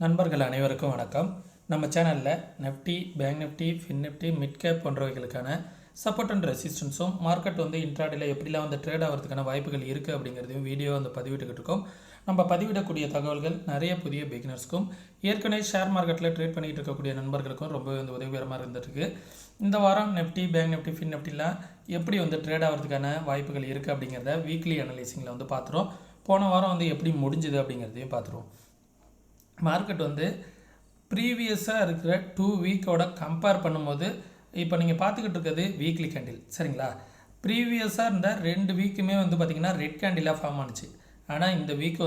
நண்பர்கள் அனைவருக்கும் வணக்கம். நம்ம சேனலில் Nifty, bank Nifty, fin Nifty, mid cap போன்றவைகளுக்கான சப்போர்ட் அண்ட் ரெசிஸ்டன்ஸும் மார்க்கெட் எப்படிலாம் ட்ரேட் ஆகிறதுக்கான வாய்ப்புகள் இருக்குது அப்படிங்கிறதையும் வீடியோ பதிவிட்டுக்கிட்டு இருக்கோம். நம்ம பதிவிடக்கூடிய தகவல்கள் நிறைய புதிய பிகினர்ஸ்க்கும் ஏற்கனவே ஷேர் மார்க்கெட்டில் ட்ரேட் பண்ணிகிட்டு இருக்கக்கூடிய நண்பர்களுக்கும் ரொம்பவே உதவிகரமாக இருந்துருக்கு. இந்த வாரம் நிஃப்டி, பேங்க் நிஃப்டி, ஃபின் நிஃப்டிலாம் எப்படி ட்ரேட் ஆகிறதுக்கான வாய்ப்புகள் இருக்குது அப்படிங்கிறத வீக்லி அனலைசிங்கில் பார்த்துருவோம். போன வாரம் எப்படி முடிஞ்சுது அப்படிங்கிறதையும் பார்த்துருவோம். மார்க்கெட் ப்ரீவியஸாக இருக்கிற 2 வீக்கோட கம்பேர் பண்ணும்போது இப்போ நீங்கள் பார்த்துக்கிட்டு இருக்கிறது வீக்லி கேண்டில், சரிங்களா? ப்ரீவியஸாக இருந்த 2 வீக்குமே பார்த்திங்கன்னா ரெட் கேண்டிலாக ஃபார்ம் ஆனிச்சு. ஆனால் இந்த வீக்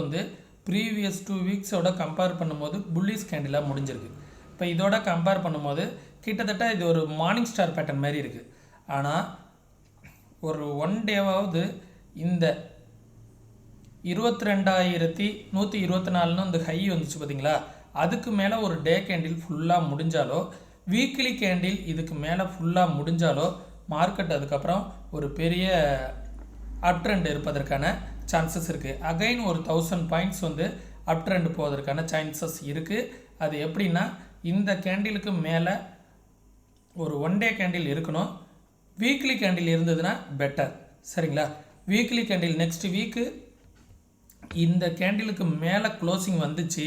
ப்ரீவியஸ் 2 வீக்ஸோட கம்பேர் பண்ணும்போது புல்லிஷ் கேண்டிலாக முடிஞ்சிருக்கு. இப்போ இதோட கம்பேர் பண்ணும்போது கிட்டத்தட்ட இது ஒரு மார்னிங் ஸ்டார் பேட்டர்ன் மாதிரி இருக்குது. ஆனால் ஒரு 1 டேவாவது இந்த 22,124 இந்த ஹை வந்துச்சு பார்த்தீங்களா, அதுக்கு மேலே ஒரு டே கேண்டில் ஃபுல்லாக முடிஞ்சாலோ, வீக்லி கேண்டில் இதுக்கு மேலே ஃபுல்லாக முடிஞ்சாலோ மார்க்கெட் அதுக்கப்புறம் ஒரு பெரிய அப் ட்ரெண்ட் இருப்பதற்கான சான்சஸ் இருக்குது. அகைன் ஒரு 1000 பாயிண்ட்ஸ் அப் ட்ரெண்ட் போவதற்கான சான்சஸ் இருக்குது. அது எப்படின்னா, இந்த கேண்டிலுக்கு மேலே ஒரு 1 டே கேண்டில் இருக்கணும். வீக்லி கேண்டில் இருந்ததுன்னா பெட்டர், சரிங்களா? வீக்லி கேண்டில் நெக்ஸ்ட் வீக்கு இந்த கேண்டிலுக்கு மேலே க்ளோசிங் வந்துச்சு.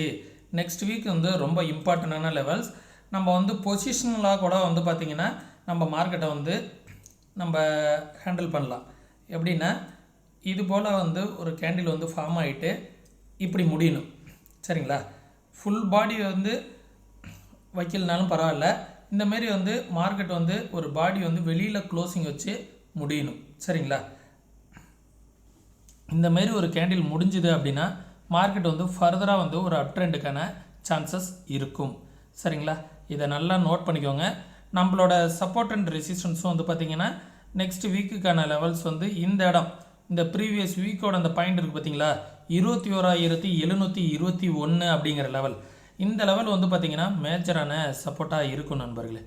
நெக்ஸ்ட் வீக் ரொம்ப இம்பார்ட்டண்டான லெவல்ஸ். நம்ம பொசிஷனலாக கூட பார்த்திங்கன்னா நம்ம மார்க்கெட்டை நம்ம ஹேண்டில் பண்ணலாம். எப்படின்னா, இது போல் ஒரு கேண்டில் ஃபார்ம் ஆகிட்டு இப்படி முடியணும், சரிங்களா? ஃபுல் பாடி வைக்கலனாலும் பரவாயில்ல. இந்தமாரி மார்க்கெட் ஒரு பாடி வெளியில் க்ளோசிங் வச்சு முடியணும், சரிங்களா? இந்தமாரி ஒரு கேண்டில் முடிஞ்சுது அப்படின்னா மார்க்கெட் ஃபர்தராக ஒரு அப் ட்ரெண்டுக்கான சான்சஸ் இருக்கும், சரிங்களா? இதை நல்லா நோட் பண்ணிக்கோங்க. நம்மளோட சப்போர்ட் அண்ட் ரெசிஸ்டன்ஸும் பார்த்திங்கன்னா நெக்ஸ்ட் வீக்குக்கான லெவல்ஸ் இந்த இடம், இந்த ப்ரீவியஸ் வீக்கோட அந்த பாயிண்ட் இருக்குது பார்த்தீங்களா, 21,721 அப்படிங்கிற லெவல். இந்த லெவல் பார்த்திங்கன்னா மேஜரான சப்போர்ட்டாக இருக்கும் நண்பர்களே.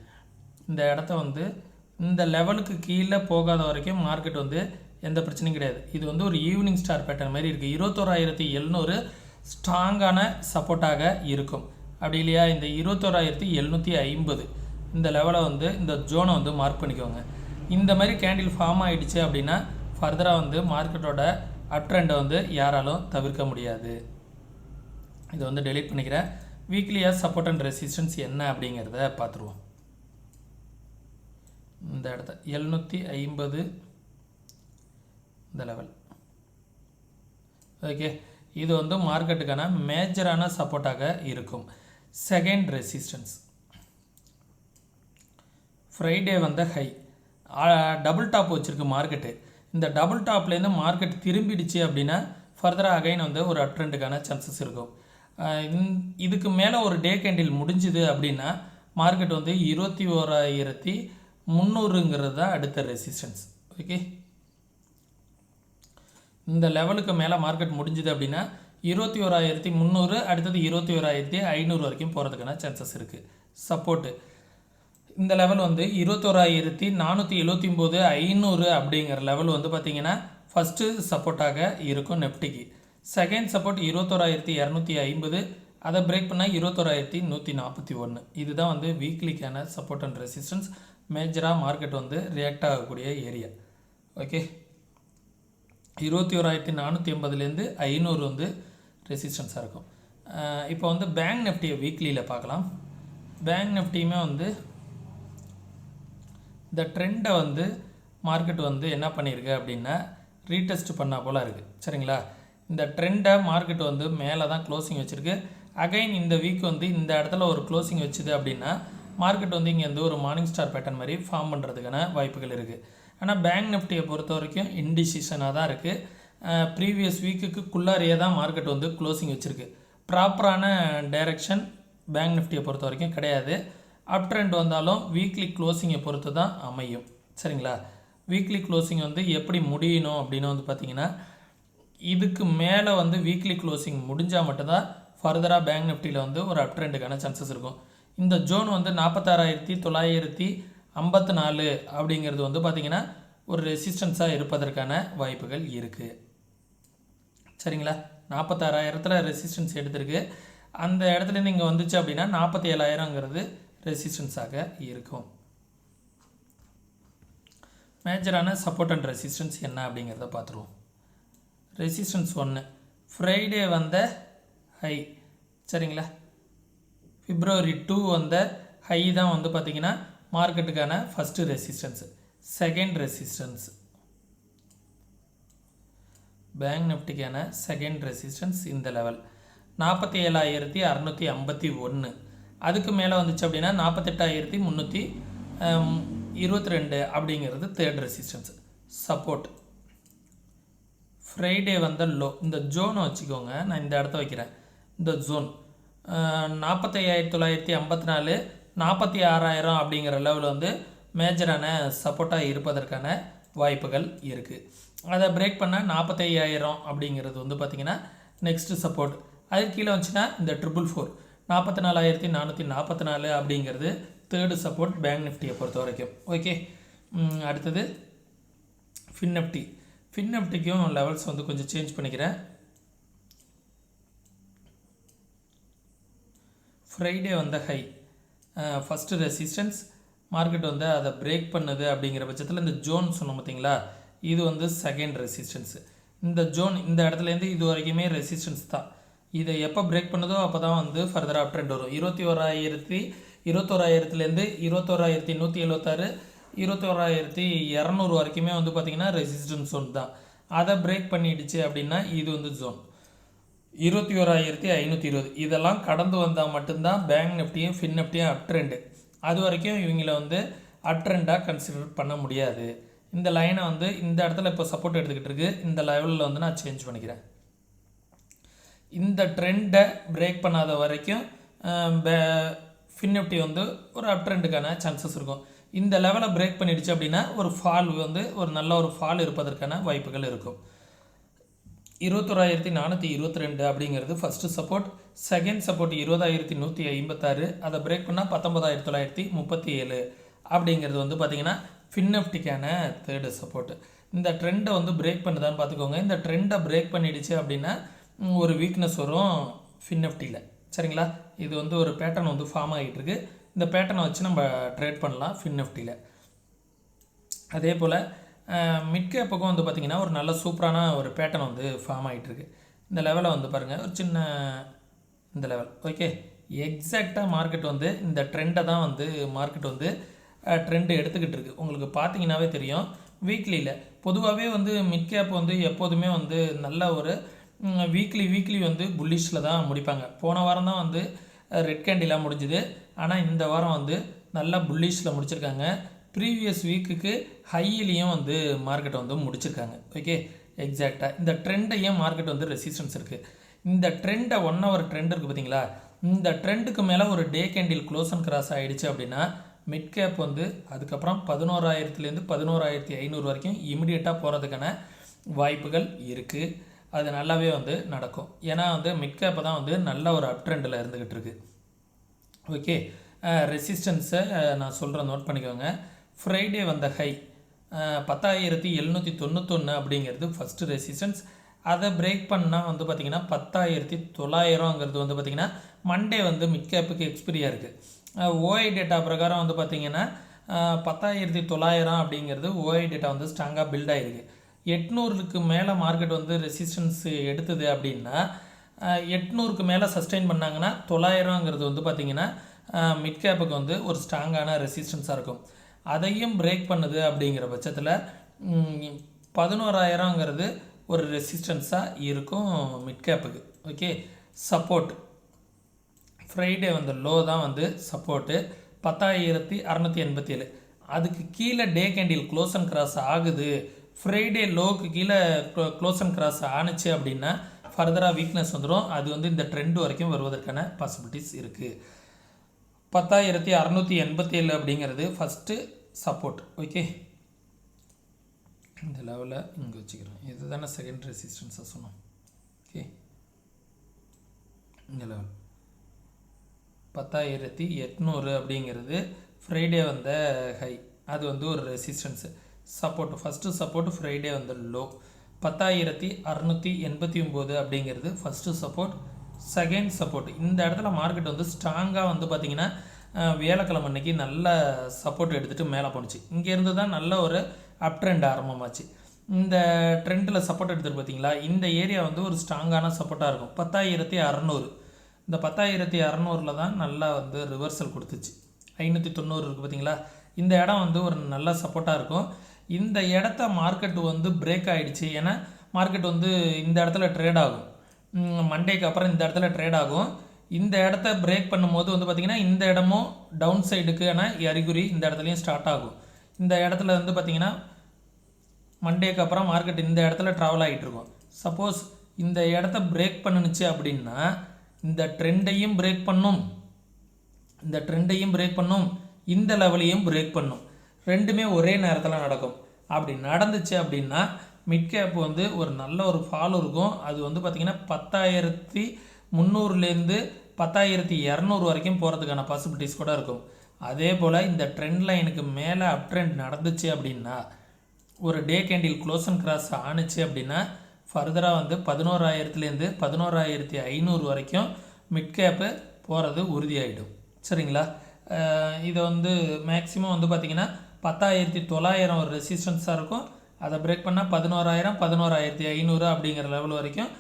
இந்த இடத்த இந்த லெவலுக்கு கீழே போகாத வரைக்கும் மார்க்கெட் எந்த பிரச்சனையும் கிடையாது. இது ஒரு ஈவினிங் ஸ்டார் பேட்டர்ன் மாதிரி இருக்குது. 21,700 ஸ்ட்ராங்கான சப்போர்ட்டாக இருக்கும். அப்படி இல்லையா, இந்த 21,750 இந்த லெவலை இந்த ஜோனை மார்க் பண்ணிக்கோங்க. இந்த மாதிரி கேண்டில் ஃபார்ம் ஆகிடுச்சு அப்படின்னா ஃபர்தராக மார்க்கெட்டோட அப் ட்ரெண்டை யாராலும் தவிர்க்க முடியாது. இதை டெலீட் பண்ணிக்கிறேன். வீக்லியாக சப்போர்ட் அண்ட் ரெசிஸ்டன்ஸ் என்ன அப்படிங்கிறத பார்த்துருவோம். இந்த இடத்த 750 இந்த லெவல், ஓகே. இது மார்க்கெட்டுக்கான மேஜரான சப்போர்ட்டாக இருக்கும். Second resistance Friday high double top வச்சுருக்கு மார்க்கெட்டு. இந்த டபுள் டாப்லேருந்து மார்க்கெட் திரும்பிடுச்சு அப்படின்னா ஃபர்தராக அகைன் ஒரு அப் ட்ரெண்டுக்கான சான்சஸ் இருக்கும். இதுக்கு மேலே ஒரு டே கேண்டில் முடிஞ்சுது அப்படின்னா மார்க்கெட் 21,300ங்கிறது தான் அடுத்த ரெசிஸ்டன்ஸ், ஓகே. இந்த லெவலுக்கு மேலே மார்க்கெட் முடிஞ்சுது அப்படின்னா 21,300, அடுத்தது 21,500 வரைக்கும் போகிறதுக்கான சான்சஸ் இருக்குது. சப்போர்ட்டு இந்த லெவல் 21,479, 500 அப்படிங்கிற லெவல் பார்த்திங்கன்னா ஃபஸ்ட்டு சப்போர்ட்டாக இருக்கும் நிஃப்டிக்கு. செகண்ட் சப்போர்ட் 21,250, அதை பிரேக் பண்ணால் 21,141. இதுதான் வீக்லிக்கான சப்போர்ட் அண்ட் ரெசிஸ்டன்ஸ். மேஜராக மார்க்கெட் ரியாக்ட் ஆகக்கூடிய ஏரியா, ஓகே. 21,480லேருந்து 500 ரெசிஸ்டன்ஸாக இருக்கும். இப்போ பேங்க் நிஃப்டியை வீக்லியில் பார்க்கலாம். பேங்க் நிஃப்டியுமே இந்த ட்ரெண்டை மார்க்கெட் என்ன பண்ணியிருக்கு அப்படின்னா ரீடெஸ்ட் பண்ணால் போல் இருக்குது, சரிங்களா? இந்த ட்ரெண்டை மார்க்கெட் மேலே தான் க்ளோசிங் வச்சுருக்கு. அகைன் இந்த வீக் இந்த இடத்துல ஒரு க்ளோசிங் வச்சுது அப்படின்னா மார்க்கெட் இங்கே ஒரு மார்னிங் ஸ்டார் பேட்டர்ன் மாதிரி ஃபார்ம் பண்ணுறதுக்கான வாய்ப்புகள் இருக்குது. ஆனால் பேங்க் நிஃப்டியை பொறுத்த வரைக்கும் இன்டிசிஷனாக தான் இருக்குது. ப்ரீவியஸ் வீக்குக்குள்ளாரியே தான் மார்க்கெட் க்ளோசிங் வச்சுருக்கு. ப்ராப்பரான டைரெக்ஷன் பேங்க் நிஃப்டியை பொறுத்த வரைக்கும் கிடையாது. அப் ட்ரெண்ட் வந்தாலும் வீக்லி க்ளோசிங்கை பொறுத்து தான் அமையும், சரிங்களா? வீக்லி க்ளோசிங் எப்படி முடியணும் அப்படின்னு பார்த்திங்கன்னா, இதுக்கு மேலே வீக்லி க்ளோசிங் முடிஞ்சால் மட்டும்தான் ஃபர்தராக பேங்க் நிஃப்டியில் ஒரு அப் ட்ரெண்டுக்கான சான்சஸ் இருக்கும். இந்த ஜோன் 46,954 அப்படிங்கிறது பார்த்திங்கன்னா ஒரு ரெசிஸ்டன்ஸாக இருப்பதற்கான வாய்ப்புகள் இருக்குது, சரிங்களா? 46,000 ரெசிஸ்டன்ஸ் எடுத்திருக்கு. அந்த இடத்துலேருந்து இங்கே வந்துச்சு அப்படின்னா 47,000ங்கிறது ரெசிஸ்டன்ஸாக இருக்கும். மேஜரான சப்போர்ட் அண்ட் ரெசிஸ்டன்ஸ் என்ன அப்படிங்கிறத பார்த்துருவோம். ரெசிஸ்டன்ஸ் 1 ஃப்ரைடே வந்த ஹை, சரிங்களா. February 2 வந்த ஹை தான் வந்து பார்த்திங்கன்னா மார்க்கெட்டுக்கான first resistance. Second resistance bank நிஃப்டிக்கான செகண்ட் ரெசிஸ்டன்ஸ் இந்த லெவல் 47,651. அதுக்கு மேலே வந்துச்சு அப்படின்னா 48,322 அப்படிங்கிறது தேர்ட் ரெசிஸ்டன்ஸ். சப்போர்ட் ஃப்ரைடே வந்த லோ, இந்த ஜோனை வச்சுக்கோங்க, நான் இந்த இடத்த வைக்கிறேன். இந்த ஜோன் 45,954 46,000 அப்படிங்கிற லெவலில் வந்து மேஜரான சப்போர்ட்டாக இருப்பதற்கான வாய்ப்புகள் இருக்குது. அதை பிரேக் பண்ணால் 45,000 அப்படிங்கிறது வந்து பார்த்திங்கன்னா நெக்ஸ்ட்டு சப்போர்ட். அதுக்கு கீழே வந்துச்சுன்னா இந்த 444 44,444 அப்படிங்கிறது தேர்டு சப்போர்ட் பேங்க் நிஃப்டியை பொறுத்த வரைக்கும். ஓகே, அடுத்தது ஃபின் நிஃப்டிக்கும் லெவல்ஸ் வந்து கொஞ்சம் சேஞ்ச் பண்ணிக்கிறேன். ஃப்ரைடே வந்த ஹை ஃபஸ்ட்டு ரெசிஸ்டன்ஸ், மார்க்கெட் வந்து அதை பிரேக் பண்ணுது அப்படிங்கிற பட்சத்தில் இந்த ஜோன் சொன்னோம் பார்த்தீங்களா, இது வந்து செகண்ட் ரெசிஸ்டன்ஸு. இந்த ஜோன் இந்த இடத்துலேருந்து இது வரைக்குமே ரெசிஸ்டன்ஸ் தான். இதை எப்போ பிரேக் பண்ணுதோ அப்போ தான் வந்து ஃபர்தர் அப் ட்ரெண்ட் வரும். 21,000லேருந்து 21,176 21,200 வரைக்குமே வந்து பார்த்திங்கன்னா ரெசிஸ்டன்ஸ் ஜோன் தான். அதை பிரேக் பண்ணிடுச்சு அப்படின்னா இது வந்து ஜோன் 21,520. இதெல்லாம் கடந்து வந்தால் மட்டும்தான் பேங்க் நிஃப்டியும் ஃபின் நிஃப்டியும் அப் ட்ரெண்டு. அது வரைக்கும் இவங்கள வந்து அப் ட்ரெண்டாக கன்சிடர் பண்ண முடியாது. இந்த லைனை வந்து இந்த இடத்துல இப்போ சப்போர்ட் எடுத்துக்கிட்டு இருக்கு. இந்த லெவலில் வந்து நான் சேஞ்ச் பண்ணிக்கிறேன். இந்த ட்ரெண்டை பிரேக் பண்ணாத வரைக்கும் ஃபின் நிஃப்டி வந்து ஒரு அப் ட்ரெண்டுக்கான சான்சஸ் இருக்கும். இந்த லெவலை பிரேக் பண்ணிடுச்சு அப்படின்னா ஒரு ஃபால் வந்து ஒரு நல்ல ஒரு ஃபால் இருப்பதற்கான வாய்ப்புகள் இருக்கும். 21,422 அப்படிங்கிறது ஃபஸ்ட்டு சப்போர்ட். Second support 20,156. அதை பிரேக் பண்ணால் 19,937 அப்படிங்கிறது வந்து பார்த்திங்கன்னா ஃபின் நிஃப்டிக்கான தேர்டு சப்போர்ட். இந்த ட்ரெண்டை வந்து பிரேக் பண்ணுதான்னு பார்த்துக்கோங்க. இந்த ட்ரெண்டை பிரேக் பண்ணிடுச்சு அப்படின்னா ஒரு வீக்னஸ் வரும் ஃபின் நிஃப்டியில், சரிங்களா. இது வந்து ஒரு பேட்டர்ன் வந்து ஃபார்ம் ஆகிட்டு இருக்கு. இந்த பேட்டர்னை வச்சு நம்ம ட்ரேட் பண்ணலாம் ஃபின் நிஃப்டியில். அதே போல் மிட் கேப்புக்கும் வந்து பார்த்திங்கன்னா ஒரு நல்ல சூப்பரான ஒரு பேட்டர்ன் வந்து ஃபார்ம் ஆகிட்டுருக்கு. இந்த லெவலை வந்து பாருங்கள், ஒரு சின்ன இந்த லெவல். ஓகே, எக்ஸாக்டாக மார்க்கெட் வந்து இந்த ட்ரெண்டை தான் வந்து மார்க்கெட் வந்து ட்ரெண்டு எடுத்துக்கிட்டு இருக்குது. உங்களுக்கு பார்த்தீங்கன்னாவே தெரியும். வீக்லியில் பொதுவாகவே வந்து மிட் கேப் வந்து எப்போதுமே வந்து நல்ல ஒரு வீக்லி வந்து புல்லிஷில் தான் முடிப்பாங்க. போன வாரம் தான் வந்து ரெட் கேண்டிலாக முடிஞ்சுது. ஆனால் இந்த வாரம் வந்து நல்லா புல்லிஷில் முடிச்சிருக்காங்க. ப்ரீவியஸ் வீக்குக்கு ஹையிலையும் வந்து மார்க்கெட்டை வந்து முடிச்சிருக்காங்க. ஓகே, எக்ஸாக்டாக இந்த ட்ரெண்டையும் மார்க்கெட் வந்து ரெசிஸ்டன்ஸ் இருக்குது. இந்த ட்ரெண்டை 1 hour ட்ரெண்ட் இருக்குது பார்த்தீங்களா, இந்த ட்ரெண்டுக்கு மேலே ஒரு டே கேண்டில் க்ளோஸ் அண்ட் கிராஸ் ஆகிடுச்சு அப்படின்னா மிட் கேப் வந்து அதுக்கப்புறம் 11,000லேருந்து 11,500 வரைக்கும் இமிடியேட்டாக போகிறதுக்கான வாய்ப்புகள் இருக்குது. அது நல்லாவே வந்து நடக்கும். ஏன்னா வந்து மிட் கேப்பை தான் வந்து நல்ல ஒரு அப் ட்ரெண்டில் இருந்துக்கிட்டு இருக்குது. ஓகே, ரெசிஸ்டன்ஸை நான் சொல்கிறேன், நோட் பண்ணிக்கோங்க. ஃப்ரைடே வந்த ஹை 10,791 அப்படிங்கிறது ஃபஸ்ட்டு ரெசிஸ்டன்ஸ். அதை பிரேக் பண்ணால் வந்து பார்த்திங்கன்னா 10,900ங்கிறது வந்து பார்த்திங்கன்னா மண்டே வந்து மிட் கேப்புக்கு எக்ஸ்பிரியாக இருக்குது. ஓஐ டேட்டா பிரகாரம் வந்து பார்த்திங்கன்னா 10,900 அப்படிங்கிறது ஓஐ டேட்டா வந்து ஸ்ட்ராங்காக பில்ட் ஆகிருக்கு. 800க்கு மேலே மார்க்கெட் வந்து ரெசிஸ்டன்ஸ் எடுத்தது அப்படின்னா 800க்கு மேலே சஸ்டெயின் பண்ணாங்கன்னா 900ங்கிறது வந்து பார்த்திங்கன்னா மிட் கேப்புக்கு வந்து ஒரு ஸ்ட்ராங்கான ரெசிஸ்டன்ஸாக இருக்கும். அதையும் பிரேக் பண்ணுது அப்படிங்கிற பட்சத்தில் 11,000ங்கிறது ஒரு ரெசிஸ்டன்ஸாக இருக்கும் மிட் கேப்புக்கு. ஓகே, சப்போர்ட் ஃப்ரைடே வந்து லோ தான் வந்து சப்போர்ட்டு 10,687. அதுக்கு கீழே டே கேண்டில் க்ளோஸ் அண்ட் கிராஸ் ஆகுது. ஃப்ரைடே லோவுக்கு கீழே க்ளோஸ் அண்ட் கிராஸ் ஆணுச்சு அப்படின்னா ஃபர்தராக வீக்னஸ் வந்துடும். அது வந்து இந்த ட்ரெண்டு வரைக்கும் வருவதற்கான பாசிபிலிட்டிஸ் இருக்குது. 10,687 அப்படிங்கிறது ஃபஸ்ட்டு சப்போர்ட். ஓகே, இந்த லெவலில் இங்கே வச்சுக்கிறோம். இது தானே செகண்ட் ரெசிஸ்டன்ஸாக சொன்னோம். ஓகே, இந்த லெவல் 10,800 அப்படிங்கிறது ஃப்ரைடே வந்த ஹை. அது வந்து ஒரு resistance. Support first support Friday வந்து லோ 10,689 அப்படிங்கிறது ஃபஸ்ட்டு சப்போர்ட். Second support. இந்த இடத்துல மார்க்கெட் வந்து ஸ்ட்ராங்காக வந்து பார்த்திங்கன்னா வியாழக்கிழமை அன்னைக்கு நல்ல சப்போர்ட் எடுத்துகிட்டு மேலே போணுச்சு. இங்கேருந்து தான் நல்ல ஒரு அப் ட்ரெண்ட் ஆரம்பமாச்சு. இந்த ட்ரெண்டில் சப்போர்ட் எடுத்துகிட்டு பார்த்தீங்களா, இந்த ஏரியா வந்து ஒரு ஸ்ட்ராங்கான சப்போர்ட்டாக இருக்கும். 10,600. இந்த 10,600 தான் நல்லா வந்து ரிவர்சல் கொடுத்துச்சு. 590 இருக்குது பார்த்தீங்களா, இந்த இடம் வந்து ஒரு நல்ல சப்போர்ட்டாக இருக்கும். இந்த இடத்த மார்க்கெட் வந்து பிரேக் ஆகிடுச்சு. ஏன்னா மார்க்கெட் வந்து இந்த இடத்துல ட்ரேட் ஆகும். மண்டேக்கு அப்புறம் இந்த இடத்துல ட்ரேட் ஆகும். இந்த இடத்த பிரேக் பண்ணும்போது வந்து பார்த்திங்கன்னா இந்த இடமும் டவுன் சைடுக்கான அறிகுறி இந்த இடத்துலையும் ஸ்டார்ட் ஆகும். இந்த இடத்துல வந்து பார்த்திங்கன்னா மண்டேக்கு அப்புறம் மார்க்கெட் இந்த இடத்துல ட்ராவல் ஆகிட்டு இருக்கும். சப்போஸ் இந்த இடத்த பிரேக் பண்ணுச்சு அப்படின்னா இந்த ட்ரெண்டையும் பிரேக் பண்ணும், இந்த ட்ரெண்டையும் பிரேக் பண்ணும், இந்த லெவலையும் பிரேக் பண்ணும். ரெண்டுமே ஒரே நேரத்தில் நடக்கும். அப்படி நடந்துச்சு அப்படின்னா மிட் கேப் வந்து ஒரு நல்ல ஒரு ஃபாலோ இருக்கும். அது வந்து பார்த்திங்கன்னா 10,300லேருந்து 10,200 வரைக்கும் போகிறதுக்கான பாசிபிலிட்டிஸ் கூட இருக்கும். அதே போல் இந்த ட்ரெண்ட் லைனுக்கு மேலே அப் ட்ரெண்ட் நடந்துச்சு அப்படின்னா ஒரு டே கேண்டில் க்ளோஸ் அண்ட் கிராஸ் ஆணுச்சு அப்படின்னா ஃபர்தராக வந்து 11,000லேருந்து 11,500 வரைக்கும் மிட் கேப்பு போகிறது உறுதியாகிடும். சரிங்களா, இதை வந்து மேக்ஸிமம் வந்து பார்த்திங்கன்னா 10,900 ஒரு ரெசிஸ்டன்ஸாக இருக்கும். அதை பிரேக் பண்ணால் 11,000 11,500 அப்படிங்கிற லெவல் வரைக்கும்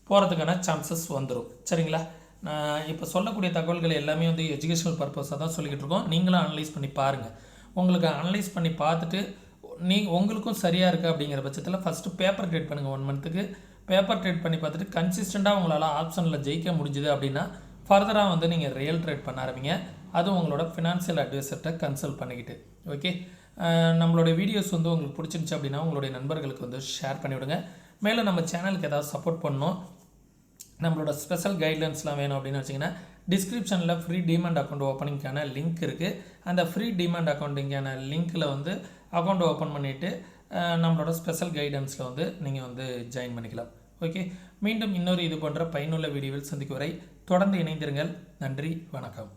போகிறதுக்கான சான்சஸ் வந்துடும். சரிங்களா, நான் இப்போ சொல்லக்கூடிய தகவல்கள் எல்லாமே வந்து எஜுகேஷனல் பர்பஸாக தான் சொல்லிக்கிட்டு இருக்கோம். நீங்களும் அனலைஸ் பண்ணி பாருங்கள். உங்களுக்கு அனலைஸ் பண்ணி பார்த்துட்டு உங்களுக்கும் சரியாக இருக்குது அப்படிங்கிற பட்சத்தில் ஃபஸ்ட்டு பேப்பர் ட்ரேட் பண்ணுங்கள். 1 மந்த்துக்கு பேப்பர் ட்ரேட் பண்ணி பார்த்துட்டு கன்சிஸ்டண்ட்டாக உங்களால் ஆப்ஷனில் ஜெயிக்க முடிஞ்சுது அப்படின்னா ஃபர்தராக வந்து நீங்கள் ரியல் ட்ரேட் பண்ண ஆரம்பிங்க. அதுவும் உங்களோட ஃபினான்ஷியல் அட்வைசர்கிட்ட கன்சல்ட் பண்ணிக்கிட்டு. ஓகே, நம்மளோட வீடியோஸ் வந்து உங்களுக்கு பிடிச்சிருந்துச்சு அப்படின்னா உங்களுடைய நண்பர்களுக்கு வந்து ஷேர் பண்ணிவிடுங்க. மேலும் நம்ம சேனலுக்கு ஏதாவது சப்போர்ட் பண்ணணும், நம்மளோட ஸ்பெஷல் கைட்லைன்ஸ்லாம் வேணும் அப்படின்னு வச்சிங்கன்னா டிஸ்கிரிப்ஷனில் ஃப்ரீ டிமாண்ட் அக்கௌண்ட் ஓப்பனிங்கான லிங்க் இருக்குது. அந்த ஃப்ரீ டிமாண்ட் அக்கௌண்ட்டிங்கான லிங்க்கில் வந்து அக்கௌண்ட் ஓப்பன் பண்ணிவிட்டு நம்மளோட ஸ்பெஷல் கைடன்ஸில் வந்து நீங்கள் வந்து ஜாயின் பண்ணிக்கலாம். ஓகே, மீண்டும் இன்னொரு இது போன்ற பயனுள்ள வீடியோவில் சந்திக்கும் வரை தொடர்ந்து இணைந்திருங்கள். நன்றி, வணக்கம்.